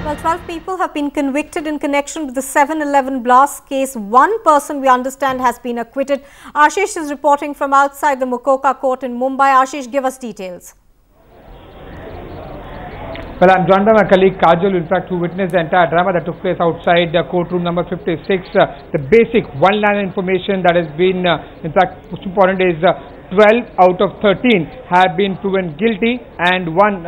Well, 12 people have been convicted in connection with the 7/11 blast case. One person, we understand, has been acquitted. Ashish is reporting from outside the MCOCA court in Mumbai. Ashish, give us details. Well, I'm joined by my colleague Kajal, in fact, who witnessed the entire drama that took place outside courtroom number 56. The basic one-line information that has been, in fact, most important is 12 out of 13 have been proven guilty, and one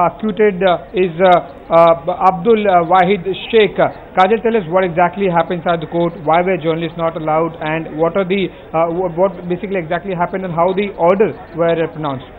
acquitted is Abdul Wahid Shaikh. Kajal, tell us what exactly happened inside the court, why were journalists not allowed, and what are the what basically exactly happened and how the orders were pronounced.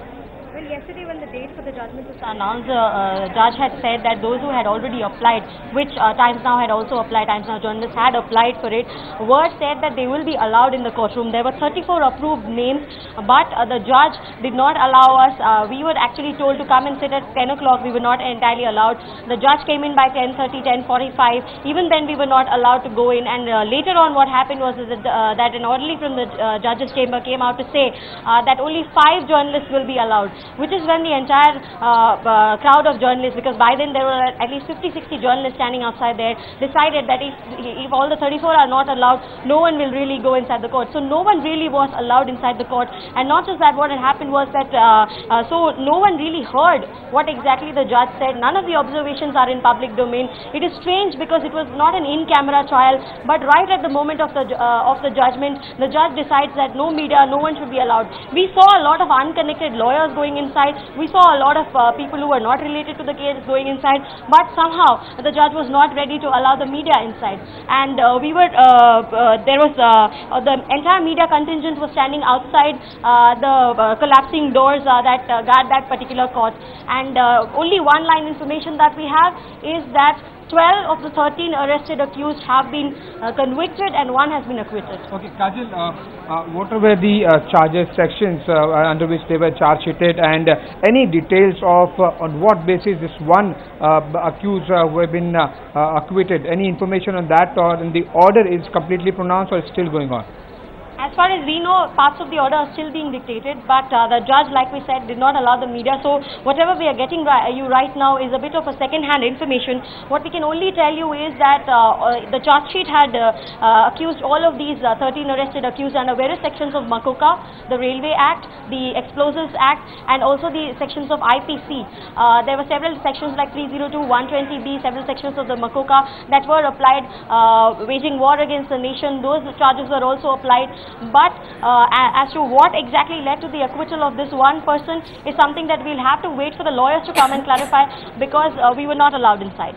Well, yesterday when the date for the judgment was announced, the judge had said that those who had already applied, which Times Now had also applied, Times Now journalists had applied for it, were said that they will be allowed in the courtroom. There were 34 approved names, but the judge did not allow us. We were actually told to come and sit at 10 o'clock. We were not entirely allowed. The judge came in by 10:30, 10:45. Even then we were not allowed to go in, and later on what happened was that an orderly from the judge's chamber came out to say that only 5 journalists will be allowed, which is when the entire crowd of journalists, because by then there were at least 50-60 journalists standing outside there, decided that if all the 34 are not allowed, no one will really go inside the court. So no one really was allowed inside the court, and not just that, what had happened was that so no one really heard what exactly the judge said. None of the observations are in public domain. It is strange because it was not an in-camera trial, but right at the moment of the judgment, the judge decides that no media, no one should be allowed. We saw a lot of unconnected lawyers going inside. We saw a lot of people who were not related to the case going inside, but somehow the judge was not ready to allow the media inside, and there was the entire media contingent was standing outside the collapsing doors that guard that particular court, and only one line information that we have is that 12 of the 13 arrested accused have been convicted and one has been acquitted. Okay, Kajal, what were the charges sections under which they were charge sheeted, and any details of on what basis this one accused who have been acquitted? Any information on that, or in the order is completely pronounced or it's still going on? As far as we know, parts of the order are still being dictated, but the judge, like we said, did not allow the media. So whatever we are getting you right now is a bit of a second-hand information. What we can only tell you is that the charge sheet had accused all of these 13 arrested accused under various sections of MCOCA, the Railway Act, the Explosives Act, and also the sections of IPC. There were several sections like 302, 120B, several sections of the MCOCA that were applied, waging war against the nation. Those charges were also applied. But as to what exactly led to the acquittal of this one person is something that we'll have to wait for the lawyers to come and clarify, because we were not allowed inside.